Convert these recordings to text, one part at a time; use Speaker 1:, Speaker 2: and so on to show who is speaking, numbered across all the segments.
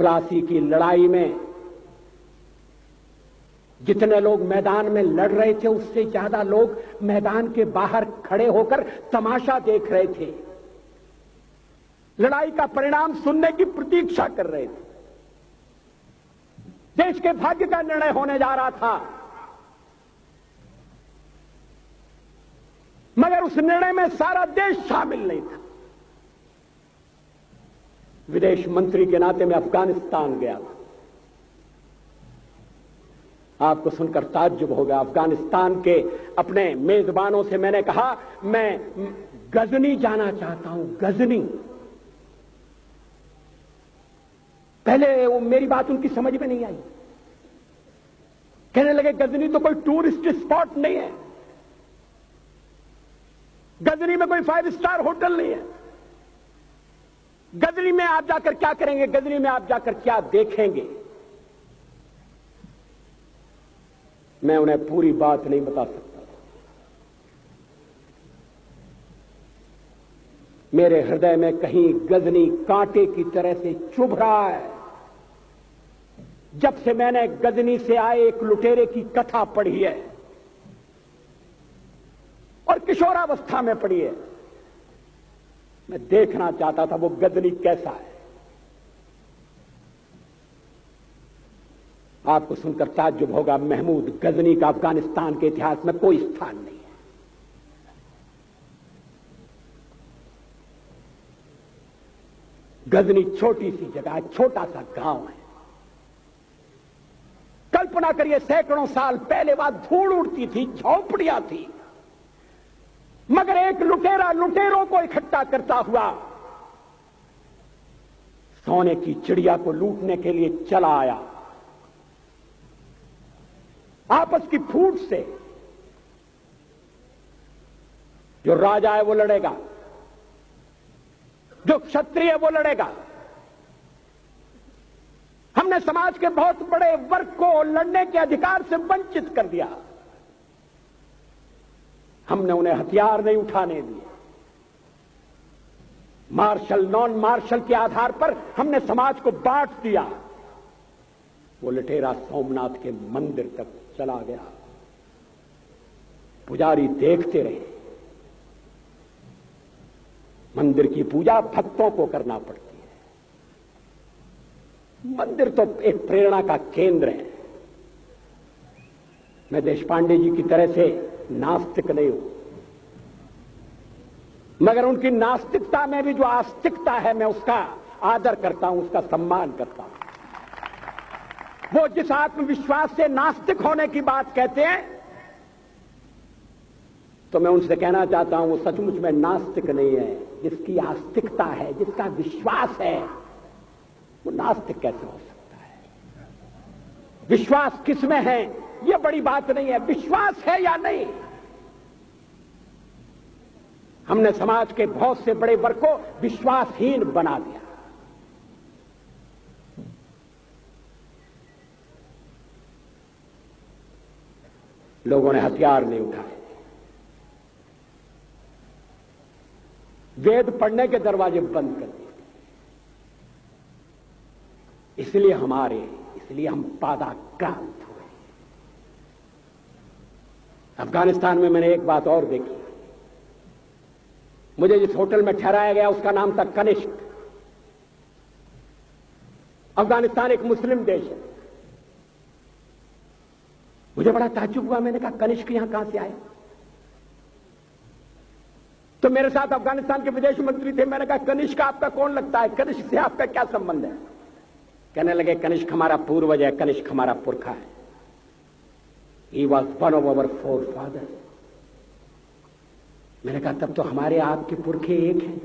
Speaker 1: प्लासी की लड़ाई में जितने लोग मैदान में लड़ रहे थे उससे ज्यादा लोग मैदान के बाहर खड़े होकर तमाशा देख रहे थे, लड़ाई का परिणाम सुनने की प्रतीक्षा कर रहे थे। देश के भाग्य का निर्णय होने जा रहा था, मगर उस निर्णय में सारा देश शामिल नहीं था। विदेश मंत्री के नाते मैं अफगानिस्तान गया था। आपको सुनकर ताज्जुब होगा, अफगानिस्तान के अपने मेजबानों से मैंने कहा मैं गजनी जाना चाहता हूं, गजनी। पहले वो मेरी बात उनकी समझ में नहीं आई। कहने लगे गजनी तो कोई टूरिस्ट स्पॉट नहीं है, गजनी में कोई 5 स्टार होटल नहीं है, गजनी में आप जाकर क्या करेंगे, गजनी में आप जाकर क्या देखेंगे। मैं उन्हें पूरी बात नहीं बता सकता। मेरे हृदय में कहीं गजनी कांटे की तरह से चुभ रहा है। जब से मैंने गजनी से आए एक लुटेरे की कथा पढ़ी है और किशोरावस्था में पढ़ी है, मैं देखना चाहता था वो गजनी कैसा है। आपको सुनकर ताज्जुब होगा, महमूद गजनी का अफगानिस्तान के इतिहास में कोई स्थान नहीं है। गजनी छोटी सी जगह है, छोटा सा गांव है। कल्पना करिए सैकड़ों साल पहले वहां धूल उड़ती थी, झोंपड़ियां थी, मगर एक लुटेरा लुटेरों को इकट्ठा करता हुआ सोने की चिड़िया को लूटने के लिए चला आया। आपस की फूट से जो राजा है वो लड़ेगा, जो क्षत्रिय है वो लड़ेगा। हमने समाज के बहुत बड़े वर्ग को लड़ने के अधिकार से वंचित कर दिया। हमने उन्हें हथियार नहीं उठाने दिए। मार्शल नॉन मार्शल के आधार पर हमने समाज को बांट दिया। वो लुटेरा सोमनाथ के मंदिर तक चला गया। पुजारी देखते रहे। मंदिर की पूजा भक्तों को करना पड़ती है। मंदिर तो एक प्रेरणा का केंद्र है। मैं देशपांडे जी की तरह से नास्तिक नहीं हूं, मगर उनकी नास्तिकता में भी जो आस्तिकता है मैं उसका आदर करता हूं, उसका सम्मान करता हूं। वो जिस आत्मविश्वास से नास्तिक होने की बात कहते हैं, तो मैं उनसे कहना चाहता हूं वो सचमुच में नास्तिक नहीं है। जिसकी आस्तिकता है, जिसका विश्वास है, वो नास्तिक कैसे हो सकता है। विश्वास किसमें है यह बड़ी बात नहीं है, विश्वास है या नहीं। हमने समाज के बहुत से बड़े वर्ग को विश्वासहीन बना दिया। लोगों ने हथियार नहीं उठाए, वेद पढ़ने के दरवाजे बंद कर दिए। इसलिए हम पादाक्रांत हुए। अफगानिस्तान में मैंने एक बात और देखी। मुझे जिस होटल में ठहराया गया उसका नाम था कनिष्क। अफगानिस्तान एक मुस्लिम देश है। मुझे बड़ा ताज्जुब हुआ। मैंने कहा कनिष्क यहां कहां से आया। तो मेरे साथ अफगानिस्तान के विदेश मंत्री थे। मैंने कहा कनिष्क आपका कौन लगता है, कनिष्क से आपका क्या संबंध है। कहने लगे कनिष्क हमारा पूर्वज है, कनिष्क हमारा पुरखा है। He was one of our four father. मैंने कहा तब तो हमारे आपके पुरखे एक हैं।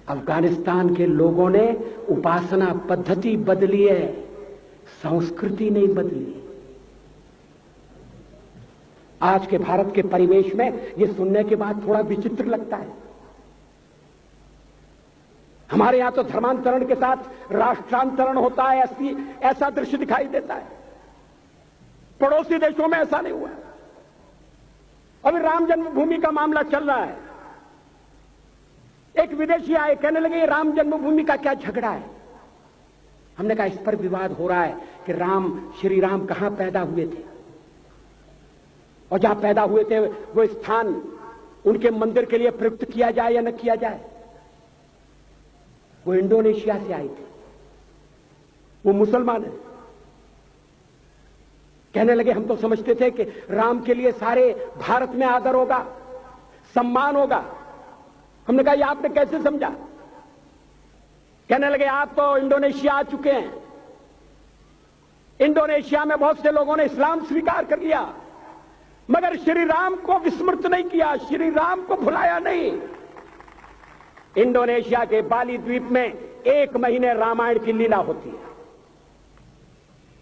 Speaker 1: अफगानिस्तान के लोगों ने उपासना पद्धति बदली है, संस्कृति नहीं बदली। आज के भारत के परिवेश में यह सुनने के बाद थोड़ा विचित्र लगता है। हमारे यहां तो धर्मांतरण के साथ राष्ट्रांतरण होता है, ऐसा दृश्य दिखाई देता है। पड़ोसी देशों में ऐसा नहीं हुआ। अभी राम जन्मभूमि का मामला चल रहा है। एक विदेशी आए, कहने लगे राम जन्मभूमि का क्या झगड़ा है। हमने कहा इस पर विवाद हो रहा है कि श्री राम कहां पैदा हुए थे, और जहां पैदा हुए थे वो स्थान उनके मंदिर के लिए प्रयुक्त किया जाए या न किया जाए। वो इंडोनेशिया से आए थे, वो मुसलमान है। कहने लगे हम तो समझते थे कि राम के लिए सारे भारत में आदर होगा, सम्मान होगा। हमने कहा ये आपने कैसे समझा। कहने लगे आप तो इंडोनेशिया आ चुके हैं, इंडोनेशिया में बहुत से लोगों ने इस्लाम स्वीकार कर लिया, मगर श्री राम को विस्मृत नहीं किया, श्री राम को भुलाया नहीं। इंडोनेशिया के बाली द्वीप में 1 महीने रामायण की लीला होती है।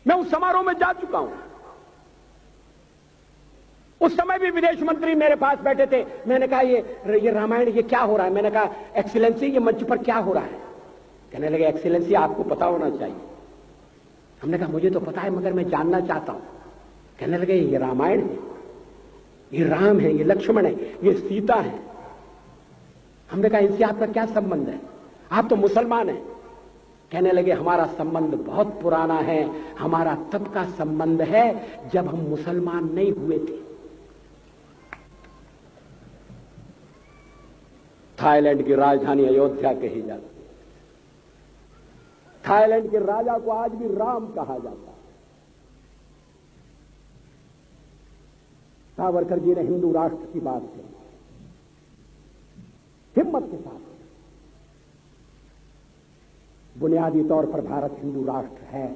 Speaker 1: मैं उस समारोह में जा चुका हूं। उस समय भी विदेश मंत्री मेरे पास बैठे थे। मैंने कहा ये रामायण ये क्या हो रहा है। मैंने कहा एक्सीलेंसी ये मंच पर क्या हो रहा है। कहने लगे एक्सीलेंसी आपको पता होना चाहिए। हमने कहा मुझे तो पता है मगर मैं जानना चाहता हूं। कहने लगे ये रामायण है, ये राम है, ये लक्ष्मण है, ये सीता है। हमने कहा इनसे आपका क्या संबंध है, आप तो मुसलमान हैं। कहने लगे हमारा संबंध बहुत पुराना है, हमारा तब का संबंध है जब हम मुसलमान नहीं हुए थे। थाईलैंड की राजधानी अयोध्या कही जाती है। थाईलैंड के राजा को आज भी राम कहा जाता है। सावरकर जी ने हिंदू राष्ट्र की बात कही, हिम्मत के साथ। बुनियादी तौर पर भारत हिंदू राष्ट्र है।